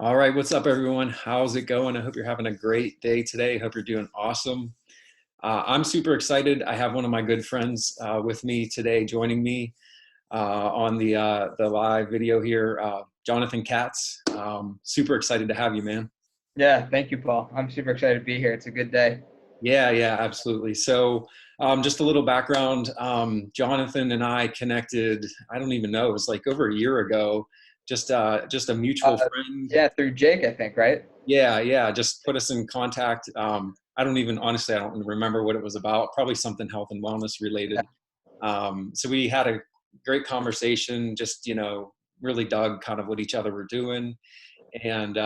All right, what's up, everyone? How's it going? I hope you're having a great day today. Hope you're doing awesome. I'm super excited. I have one of my good friends with me today, joining me on the live video here, Jonathan Katz. Super excited to have you, man. Yeah, thank you, Paul. I'm super excited to be here. It's a good day. Yeah, yeah, absolutely. So, just a little background. Jonathan and I connected. I don't even know. It was like over a year ago. Just a mutual Uh, friend. yeah, through Jake, I think, right? Yeah, yeah, just put us in contact. I don't even, honestly, I don't remember what it was about. Probably something health and wellness Yeah, related. So we had a great conversation, just, really dug kind of what each other were doing. And,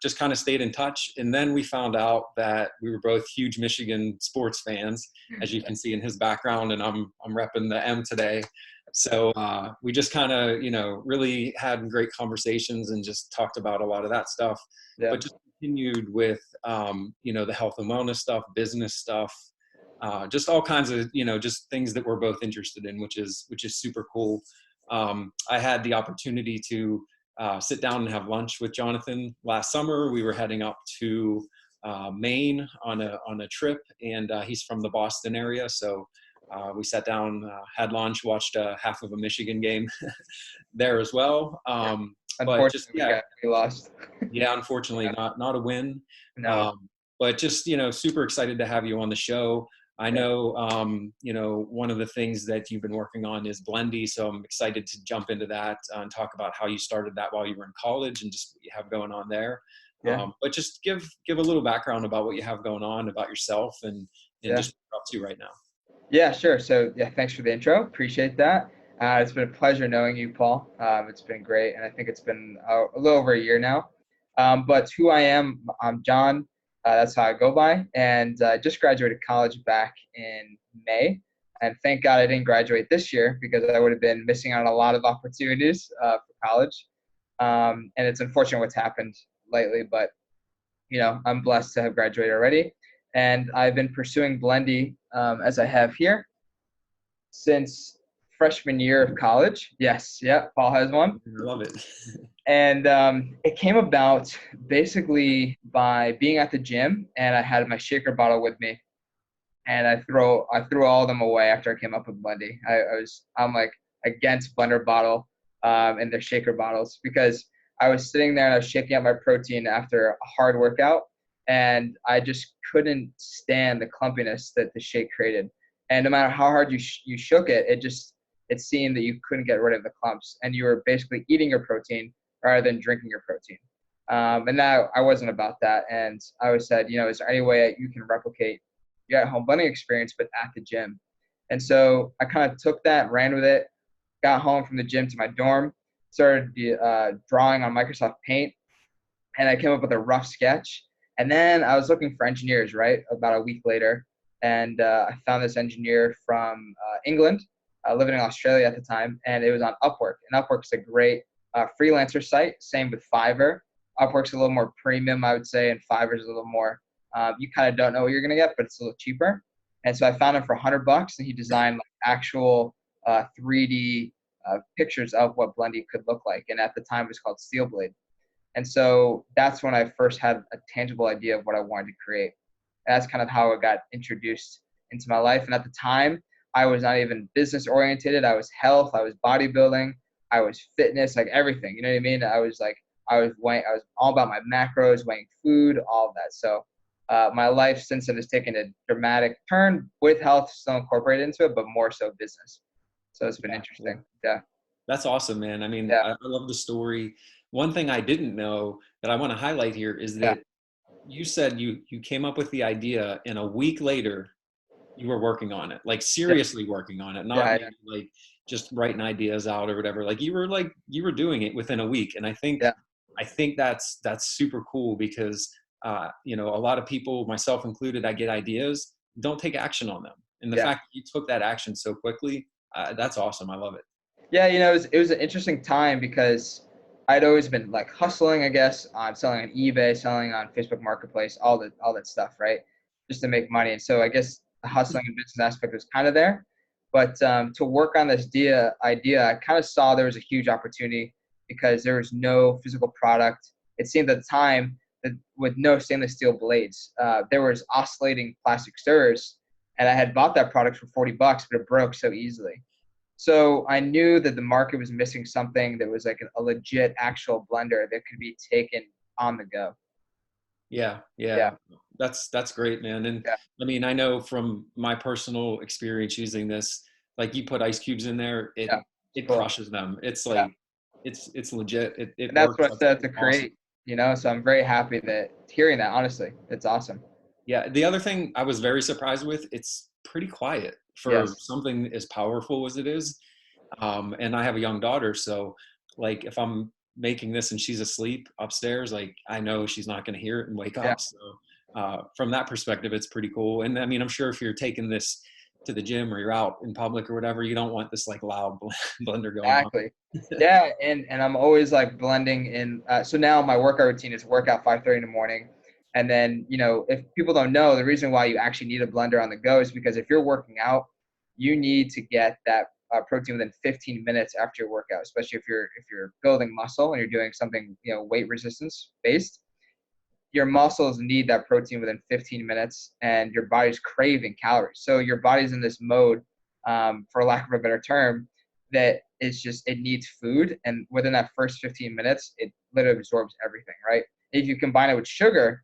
just kind of stayed in touch. And then we found out that we were both huge Michigan sports fans, as you can see in his background, and I'm repping the M today. So we just kind of, really had great conversations and just talked about a lot of that stuff, yeah, but just continued with, the health and wellness stuff, business stuff, just all kinds of, just things that we're both interested in, which is super cool. I had the opportunity to sit down and have lunch with Jonathan last summer. We were heading up to Maine on a trip, and he's from the Boston area, so we sat down, had lunch, watched half of a Michigan game there as well. But just unfortunately, yeah, we lost. yeah, unfortunately, Yeah, not a win. no, But just super excited to have you on the show. I yeah, know one of the things that you've been working on is BLENDi, so I'm excited to jump into that and talk about how you started that while you were in college and just what you have going on there. yeah, But just give a little background about what you have going on, about yourself, and yeah, just what you're up to right now. yeah, sure. So, yeah, thanks for the intro. Appreciate that. It's been a pleasure knowing you, Paul. It's been great, and I think it's been a little over a year now. But who I am, I'm John. That's how I go by, and I just graduated college back in May. And thank God I didn't graduate this year because I would have been missing out on a lot of opportunities for college. And it's unfortunate what's happened lately, but I'm blessed to have graduated already. And I've been pursuing BLENDi as I have here since freshman year of college. Yes, yeah, Paul has one. I love it. And it came about basically by being at the gym, and I had my shaker bottle with me, and I threw all of them away after I came up with BLENDi. I'm like against blender bottle and their shaker bottles because I was sitting there and I was shaking out my protein after a hard workout, and I just couldn't stand the clumpiness that the shake created. And no matter how hard you shook it, it seemed that you couldn't get rid of the clumps, and you were basically eating your protein rather than drinking your protein. And now I wasn't about that, and I was said, is there any way you can replicate your at-home blending experience, but at the gym? And so I kind of took that, ran with it, got home from the gym to my dorm, started drawing on Microsoft Paint, and I came up with a rough sketch. And then I was looking for engineers, right, about a week later, and I found this engineer from England, living in Australia at the time, and it was on Upwork. And Upwork's a great freelancer site. Same with Fiverr. Upwork's a little more premium, I would say, and Fiverr's a little more. You kind of don't know what you're gonna get, but it's a little cheaper. And so I found him for $100, and he designed like actual 3D pictures of what BLENDi could look like. And at the time, it was called Steel Blade. And so that's when I first had a tangible idea of what I wanted to create. And that's kind of how it got introduced into my life. And at the time, I was not even business oriented. I was health, I was bodybuilding, I was fitness, like everything. You know what I mean? I was all about my macros, weighing food, all of that. So my life since then has taken a dramatic turn with health still incorporated into it, but more so business. So it's been Yeah, yeah. interesting. Yeah. That's awesome, man. I mean, Yeah. I love the story. One thing I didn't know that I want to highlight here is Yeah. that you said you came up with the idea, and a week later you were working on it, like Yeah. seriously working on it, not Yeah. maybe like just writing ideas out or whatever. Like you were doing it within a week. And Yeah. I think that's super cool because a lot of people, myself included, I get ideas, don't take action on them. And the Yeah. fact that you took that action so quickly, that's awesome. I love it. Yeah, it was an interesting time because I'd always been like hustling, I guess, on selling on eBay, selling on Facebook Marketplace, all that stuff, right? Just to make money. And so I guess the hustling and business aspect was kind of there. But to work on this idea, I kind of saw there was a huge opportunity because there was no physical product. it seemed at the time that with no stainless steel blades, there was oscillating plastic stirrers, and I had bought that product for $40, but it broke so easily. So I knew that the market was missing something that was like a legit actual blender that could be taken on the go. Yeah, Yeah, yeah. That's great, man. And yeah, I mean, I know from my personal experience using this, like you put ice cubes in there, yeah. It's it cool. crushes them. It's Yeah. like it's legit. It And that's works. what I That's set out to awesome. create, So I'm very happy that hearing that, honestly, it's awesome. Yeah. The other thing I was very surprised with, it's pretty quiet for Yes. something as powerful as it is. And I have a young daughter, so like if I'm making this and she's asleep upstairs, like I know she's not going to hear it and wake Yeah, up. So from that perspective, it's pretty cool. And I mean, I'm sure if you're taking this to the gym or you're out in public or whatever, you don't want this like loud blender going on. exactly. Yeah, and I'm always like blending in. So now my workout routine is workout 5:30 in the morning, and then if people don't know, the reason why you actually need a blender on the go is because if you're working out, you need to get that protein within 15 minutes after your workout, especially if you're building muscle and you're doing something weight resistance based. Your muscles need that protein within 15 minutes, and your body's craving calories. So your body's in this mode, for lack of a better term, that it's just it needs food, and within that first 15 minutes, it literally absorbs everything. Right? If you combine it with sugar,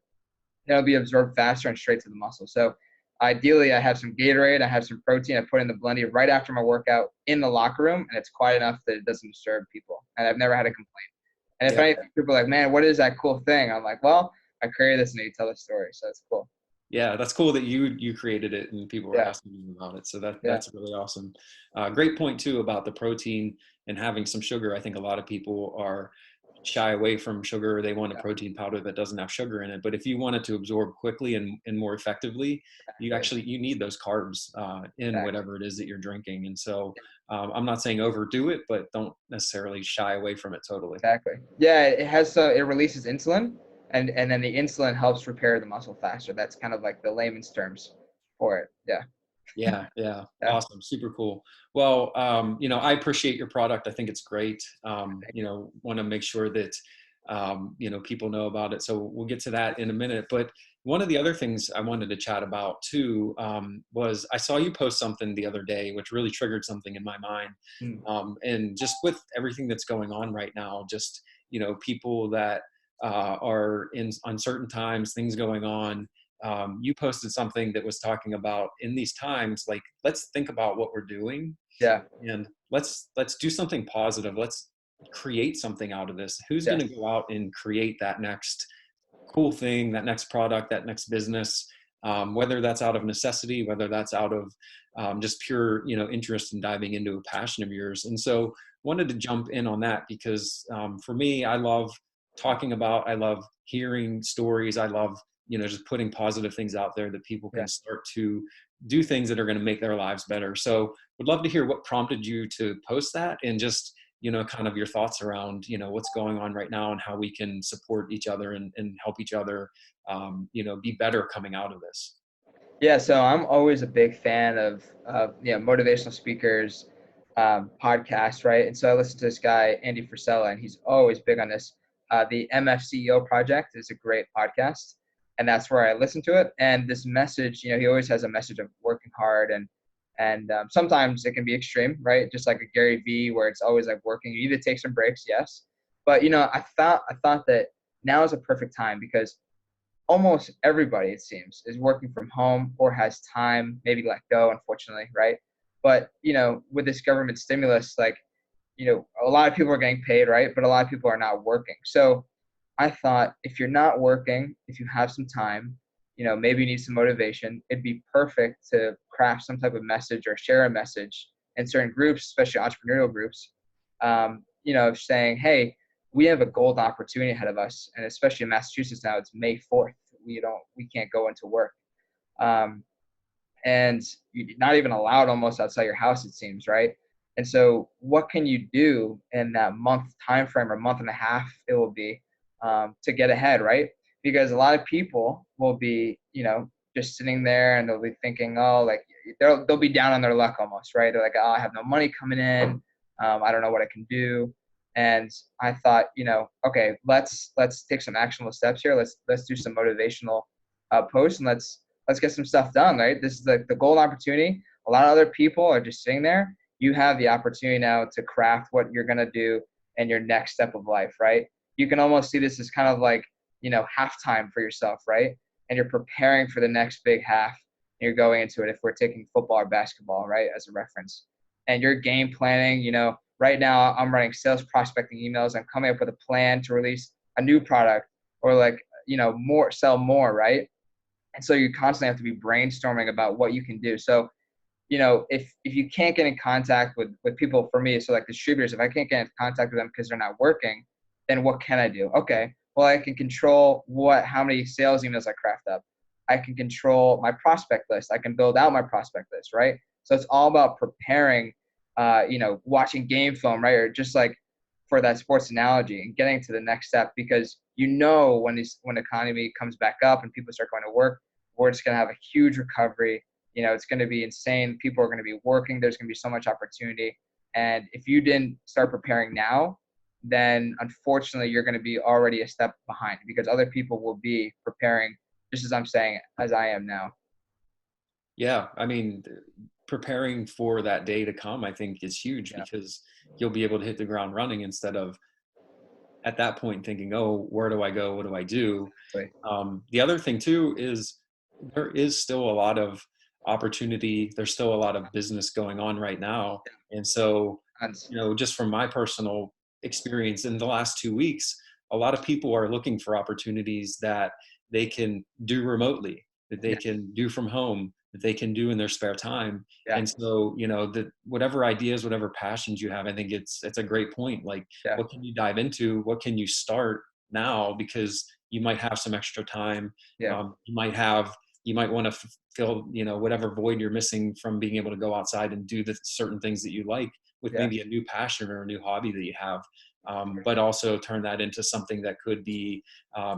it'll be absorbed faster and straight to the muscle. So ideally, I have some Gatorade, I have some protein, I put in the BLENDi right after my workout in the locker room, and it's quiet enough that it doesn't disturb people, and I've never had a complaint. And if Yeah. anything, people are like, man, what is that cool thing? I'm like, well, I created this and you tell the story. So it's cool. Yeah, that's cool that you created it and people were Yeah. asking you about it. So Yeah. that's really awesome. Great point too about the protein and having some sugar. I think a lot of people are shy away from sugar. They want a Yeah. protein powder that doesn't have sugar in it. But if you want it to absorb quickly and more effectively, Exactly. you need those carbs in Exactly. whatever it is that you're drinking. And so I'm not saying overdo it, but don't necessarily shy away from it totally. Exactly. Yeah. It releases insulin, and then the insulin helps repair the muscle faster. That's kind of like the layman's terms for it. Yeah. Yeah, yeah, Yeah. awesome, super cool. Well, I appreciate your product. I think it's great. Want to make sure that people know about it. So we'll get to that in a minute. But one of the other things I wanted to chat about too was I saw you post something the other day, which really triggered something in my mind. Mm. And just with everything that's going on right now, just people that are in uncertain times, things going on, you posted something that was talking about in these times, like, let's think about what we're doing Yeah. and let's do something positive. Let's create something out of this. Who's going Yes. to go out and create that next cool thing, that next product, that next business, whether that's out of necessity, whether that's out of just pure, interest in diving into a passion of yours. And so wanted to jump in on that because for me, I love I love hearing stories. I love, just putting positive things out there that people Yeah. can start to do things that are going to make their lives better. So would love to hear what prompted you to post that and just, kind of your thoughts around, what's going on right now and how we can support each other and help each other, be better coming out of this. Yeah, so I'm always a big fan of motivational speakers, podcasts, right? And so I listen to this guy Andy Frisella, and he's always big on this. The MFCEO Project is a great podcast, and that's where I listen to it. And this message, he always has a message of working hard, and sometimes it can be extreme, right? Just like a Gary V, where it's always like working. You need to take some breaks, yes, but I thought that now is a perfect time because almost everybody, it seems, is working from home or has time, maybe let go, unfortunately, right? But, with this government stimulus, like, a lot of people are getting paid, right? But a lot of people are not working. So I thought if you're not working, if you have some time, maybe you need some motivation, it'd be perfect to craft some type of message or share a message in certain groups, especially entrepreneurial groups, saying, hey, we have a gold opportunity ahead of us. And especially in Massachusetts now, it's May 4th. We can't go into work. Um, and you're not even allowed almost outside your house, it seems, right? And so what can you do in that month time frame or month and a half it will be to get ahead, right? Because a lot of people will be, just sitting there and they'll be thinking, oh, like they'll be down on their luck almost, right? They're like, oh, I have no money coming in. I don't know what I can do. And I thought, okay, let's take some actionable steps here. Let's do some motivational posts, and let's get some stuff done. Right. This is the golden opportunity. A lot of other people are just sitting there. You have the opportunity now to craft what you're gonna do in your next step of life. Right. You can almost see this as kind of like, halftime for yourself, right? And you're preparing for the next big half. And you're going into it if we're taking football or basketball, right, as a reference. And you're game planning, right now I'm running sales prospecting emails. I'm coming up with a plan to release a new product or like, sell more, right? And so you constantly have to be brainstorming about what you can do. So, if you can't get in contact with people, for me, so like distributors, if I can't get in contact with them because they're not working, then what can I do? Okay, well, I can control how many sales emails I craft up. I can control my prospect list. I can build out my prospect list, right? So it's all about preparing, watching game film, right? Or just like for that sports analogy and getting to the next step, because when the economy comes back up and people start going to work, we're just going to have a huge recovery. It's going to be insane. People are going to be working. There's going to be so much opportunity. And if you didn't start preparing now, then unfortunately you're going to be already a step behind, because other people will be preparing just as I'm saying, as I am now. Yeah, I mean, preparing for that day to come, I think, is huge Yeah. because you'll be able to hit the ground running instead of at that point thinking, oh, where do I go? What do I do? Exactly. The other thing too is there is still a lot of opportunity. There's still a lot of business going on right now. And so, And just from my personal experience in the last 2 weeks, a lot of people are looking for opportunities that they can do remotely, that they yeah, can do from home, that they can do in their spare time. yeah, And so, that whatever ideas, whatever passions you have, I think it's a great point. Like, yeah, what can you dive into? What can you start now? Because you might have some extra time. yeah, You might want to fill, whatever void you're missing from being able to go outside and do the certain things that you like with yeah, maybe a new passion or a new hobby that you have. But also turn that into something that could be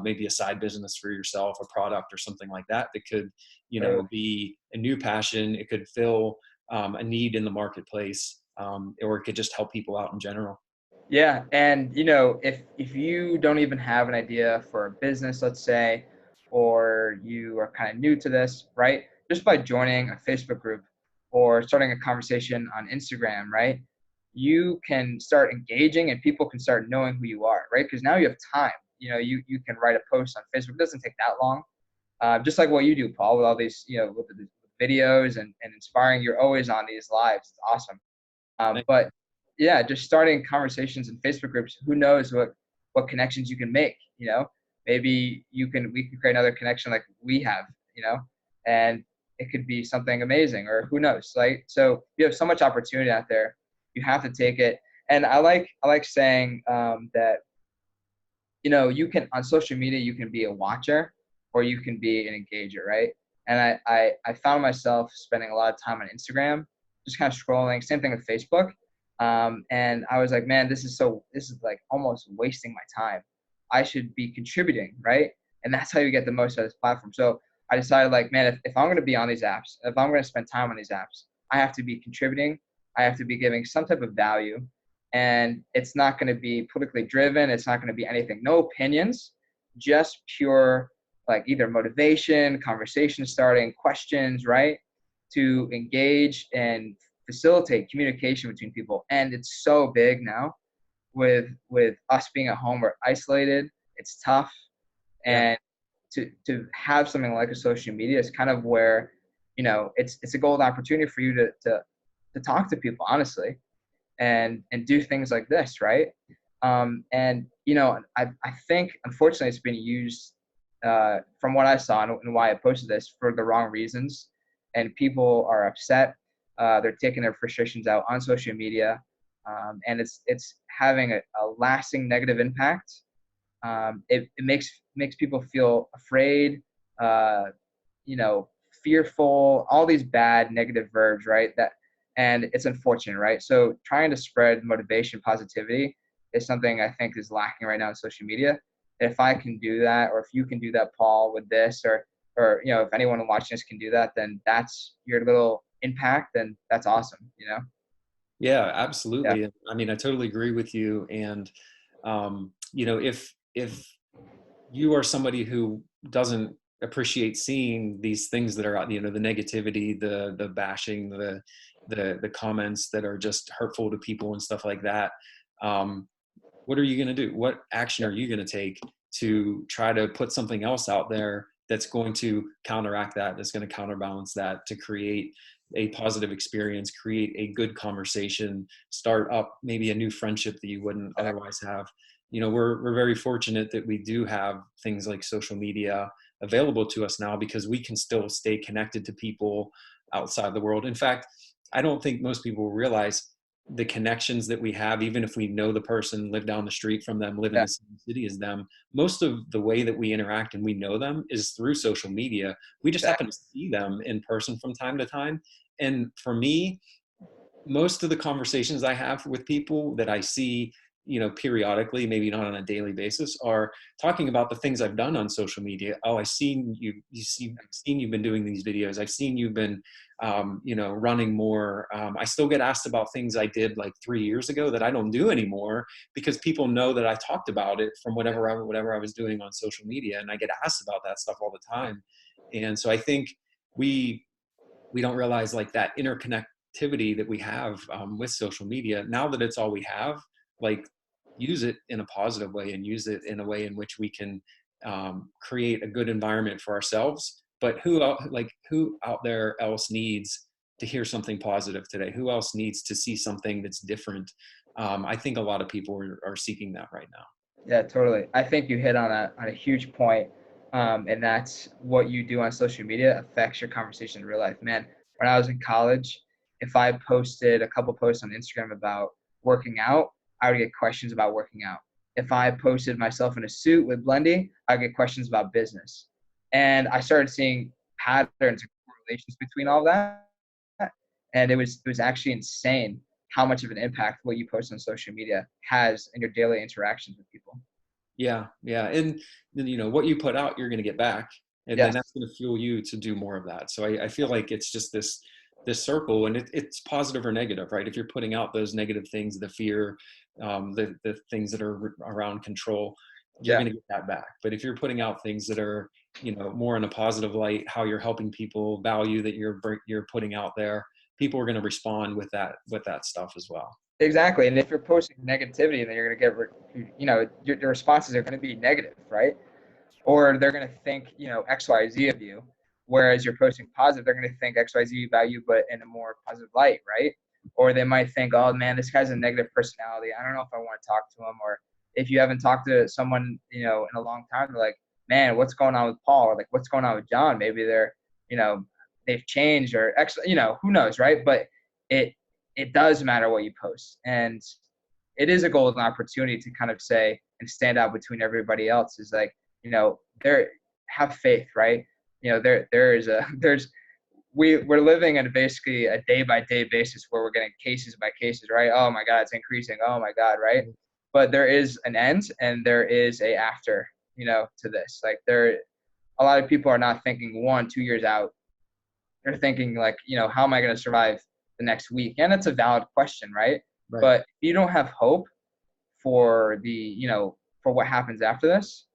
maybe a side business for yourself, a product or something like that, that could, totally. be a new passion. It could fill a need in the marketplace, or it could just help people out in general. Yeah, and if you don't even have an idea for a business, let's say, or you are kind of new to this, right? Just by joining a Facebook group or starting a conversation on Instagram, right? You can start engaging and people can start knowing who you are, right? Because now you have time. You can write a post on Facebook. It doesn't take that long. Just like what you do, Paul, with all these, with the videos and inspiring. You're always on these lives. It's awesome. But yeah, just starting conversations in Facebook groups. Who knows what connections you can make? Maybe we can create another connection like we have. And it could be something amazing, or who knows? Like, so you have so much opportunity out there. You have to take it. And I like saying that you can, on social media, you can be a watcher or you can be an engager, right? And I found myself spending a lot of time on Instagram, just kind of scrolling. Same thing with Facebook. And I was like, man, this is like almost wasting my time. I should be contributing, right? And that's how you get the most out of this platform. So I decided, like, man, if I'm going to be on these apps, if I'm going to spend time on these apps, I have to be contributing. I have to be giving some type of value, and it's not going to be politically driven. It's not going to be anything, no opinions, just pure, like, either motivation, conversation starting, questions, right? To engage and facilitate communication between people. And it's so big now with us being at home. We're isolated. It's tough. Yeah. And to have something like a social media is kind of where, it's a golden opportunity for you to talk to people honestly, and do things like this, right? And I think unfortunately it's been used, from what I saw and why I posted this, for the wrong reasons, and people are upset. They're taking their frustrations out on social media, and it's having a lasting negative impact. It makes people feel afraid, uh, fearful, all these bad negative verbs, right? And it's unfortunate, right? So trying to spread motivation, positivity is something I think is lacking right now in social media. If I can do that, or if you can do that, Paul, with this, or if anyone watching this can do that, then that's your little impact, and that's awesome. Yeah, Yeah, absolutely. I mean, I totally agree with you. And you know, if you are somebody who doesn't appreciate seeing these things that are out, you know, the negativity, the bashing, the comments that are just hurtful to people and stuff like that, um, what are you going to do? What action yeah, are you going to take to try to put something else out there that's going to counteract that, that's going to counterbalance that, to create a positive experience, create a good conversation, start up maybe a new friendship that you wouldn't exactly. otherwise have. You know, we're very fortunate that we do have things like social media available to us now, because we can still stay connected to people outside the world. In fact, I don't think most people realize the connections that we have, even if we know the person, live down the street from them, live in Yeah, the same city as them. Most of the way that we interact and we know them is through social media. We just happen exactly. to see them in person from time to time. And for me, most of the conversations I have with people that I see, you know, periodically, maybe not on a daily basis, are talking about the things I've done on social media. Oh, I've seen you, seen you've been doing these videos. I've seen you've been, you know, running more. I still get asked about things I did like 3 years ago that I don't do anymore, because people know that I talked about it from whatever I was doing on social media, and I get asked about that stuff all the time. And so I think we we don't realize like that interconnectivity that we have with social media. Now that it's all we have, like, use it in a positive way and use it in a way in which we can create a good environment for ourselves. But who out there else needs to hear something positive today? Who else needs to see something that's different? I think a lot of people are seeking that right now. Yeah, totally. I think you hit on a huge point, and that's what you do on social media affects your conversation in real life. Man, when I was in college, if I posted a couple posts on Instagram about working out, I would get questions about working out. If I posted myself in a suit with BLENDi, I'd get questions about business. And I started seeing patterns and correlations between all that. And it was actually insane how much of an impact what you post on social media has in your daily interactions with people. Yeah, yeah, and then, you know, what you put out, you're going to get back, and then Yes. that's going to fuel you to do more of that. So I feel like it's just this circle, and it's positive or negative, right? If you're putting out those negative things, the fear, the things that are around control, you're Yeah. going to get that back. But if you're putting out things that are, you know, more in a positive light, how you're helping people, value that you're putting out there, people are going to respond with that stuff as well. Exactly. And if you're posting negativity, then you're going to get, your responses are going to be negative, right? Or they're going to think, X, Y, Z of you. Whereas you're posting positive, they're going to think X, Y, Z about you, but in a more positive light, right? Or they might think, oh man, this guy's a negative personality. I don't know if I want to talk to him. Or if you haven't talked to someone, in a long time, they're like, man, what's going on with Paul? Or like, what's going on with John? Maybe you know, they've changed or X, who knows, right? But it, it does matter what you post. And it is a golden opportunity to kind of say and stand out between everybody else is like, there have faith, right? There is a there's we're living in basically a day by day basis where we're getting cases by cases, right? Oh my God, it's increasing. Oh my God, right? But there is an end and there is a after, to this. Like a lot of people are not thinking 1, 2 years out. They're thinking like, how am I going to survive the next week? And it's a valid question, right? Right. But if you don't have hope for for what happens after this,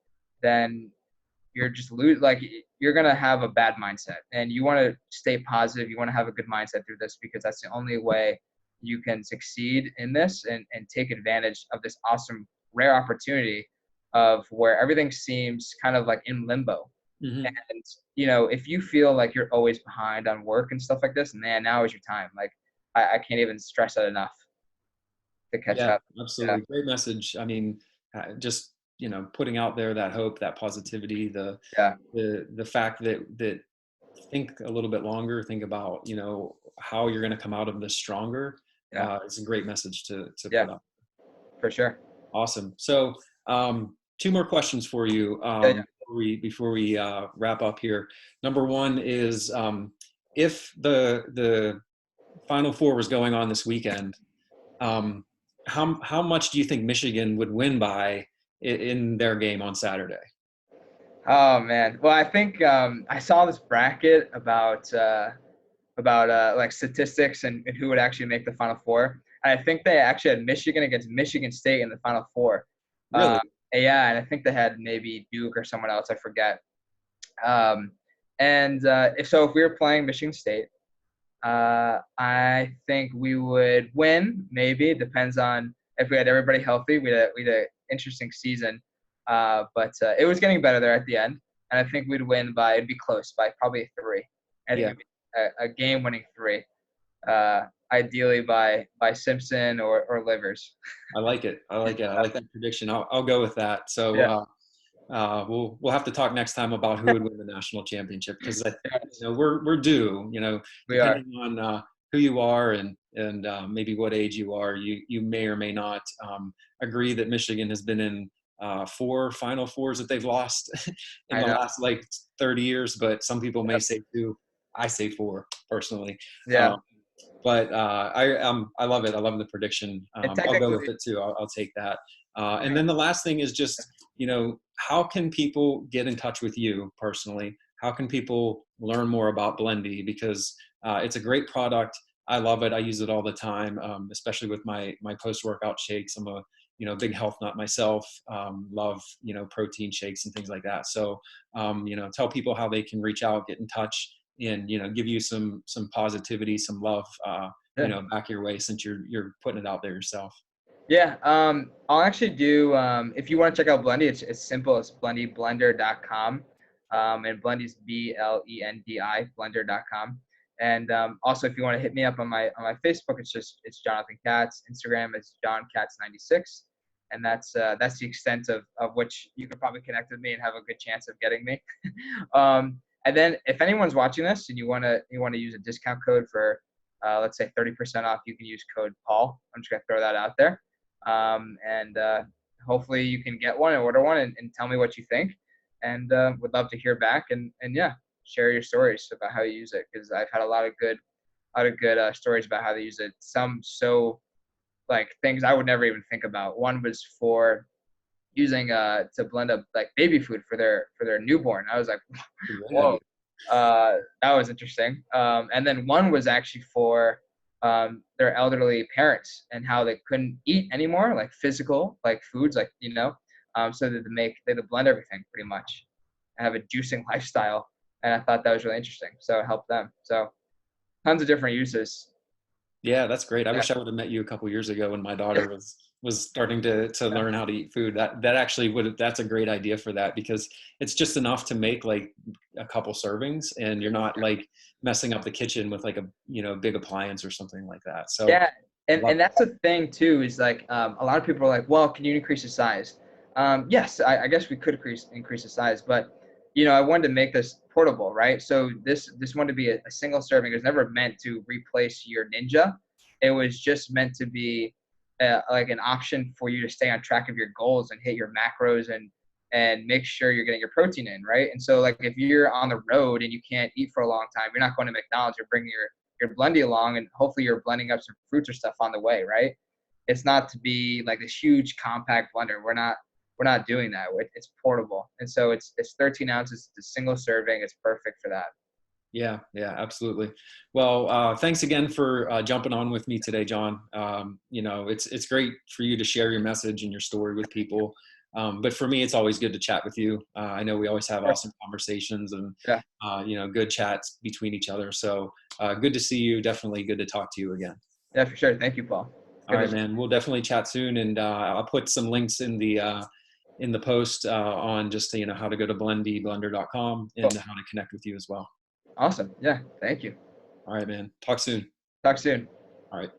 then you're just like you're gonna have a bad mindset, and you want to stay positive. You want to have a good mindset through this because that's the only way you can succeed in this and take advantage of this awesome rare opportunity of where everything seems kind of like in limbo. Hmm. And if you feel like you're always behind on work and stuff like this, man, now is your time. Like I can't even stress that enough to catch Yeah, up. Yeah, absolutely. Great message. I mean, just, you know, putting out there that hope, that positivity, yeah, the fact that think a little bit longer, think about, you know, how you're going to come out of this stronger. yeah, It's a great message to yeah, put out. for sure. Awesome. So, two more questions for you Yeah, yeah. before we wrap up here. Number one is, if the Final Four was going on this weekend, um, how much do you think Michigan would win by in their game on Saturday? Oh man. Well, I think I saw this bracket about like statistics and who would actually make the Final Four. I think they actually had Michigan against Michigan State in the Final Four. Really? Yeah, and I think they had maybe Duke or someone else. I forget. Um, and if we were playing Michigan State, I think we would win. Maybe it depends on if we had everybody healthy. We'd an interesting season. But it was getting better there at the end, and I think we'd win by it'd be close by probably a 3. I think Yeah. it'd be a game-winning 3. Ideally by Simpson or Livers. I like it. I like it. I like that prediction. I'll go with that. So Yeah. we'll have to talk next time about who would win the national championship, because Yes, we're due. we are. Depending on who you are and maybe what age you are, you may or may not agree that Michigan has been in 4 Final Fours that they've lost in I the know. last like 30 years, but some people may say 2. I say 4 personally. Yeah. But I love it. I love the prediction. And I'll go with technically, it too. I'll take that. yeah. And then the last thing is just, how can people get in touch with you personally? How can people learn more about BLENDi? Because it's a great product. I love it. I use it all the time, especially with my post-workout shakes. I'm a big health nut myself. Love protein shakes and things like that. So tell people how they can reach out, get in touch, and give you some positivity, some love, Yeah. back your way, since you're putting it out there yourself. Yeah, I'll actually do, if you want to check out BLENDi, it's simple. It's BLENDiBlender.com. And BLENDi's BLENDi, blender.com. And also, if you want to hit me up on my Facebook, it's Jonathan Katz. Instagram is John Katz 96. And that's the extent of which you could probably connect with me and have a good chance of getting me. And then if anyone's watching this and you want to use a discount code for, let's say 30% off, you can use code Paul. I'm just going to throw that out there. And hopefully you can get one and order one and tell me what you think. And would love to hear back and yeah, share your stories about how you use it, because I've had a lot of good stories about how they use it. Some so like things I would never even think about. One was for using to blend up like baby food for their newborn. I was like, whoa, that was interesting. And then one was actually for their elderly parents and how they couldn't eat anymore, like physical, like foods, like so that they blend everything pretty much, and have a juicing lifestyle. And I thought that was really interesting. So it helped them. So tons of different uses. Yeah, that's great. I Yeah. wish I would have met you a couple years ago when my daughter was starting to learn how to eat food. That actually that's a great idea for that, because it's just enough to make like a couple servings, and you're not like messing up the kitchen with like a big appliance or something like that. So Yeah, and that's the thing too, is like a lot of people are like, well, can you increase the size? Yes, I guess we could increase the size, but I wanted to make this portable, right? So this wanted to be a single serving. It was never meant to replace your Ninja. It was just meant to be like an option for you to stay on track of your goals and hit your macros and make sure you're getting your protein in, right? And so like if you're on the road and you can't eat for a long time, you're not going to McDonald's. You're bringing your BLENDi along, and hopefully you're blending up some fruits or stuff on the way, right? It's not to be like this huge compact blender. We're not doing that. It's portable, and so it's 13 ounces. It's a single serving. It's perfect for that. Yeah, absolutely. Well, thanks again for jumping on with me today, John. It's great for you to share your message and your story with people. But for me, it's always good to chat with you. I know we always have awesome conversations and, Yeah. good chats between each other. So good to see you. Definitely good to talk to you again. Yeah, for sure. Thank you, Paul. All right, man. We'll definitely chat soon. And I'll put some links in the post on just, how to go to BLENDiBlender.com and how to connect with you as well. Awesome. Yeah. Thank you. All right, man. Talk soon. Talk soon. All right.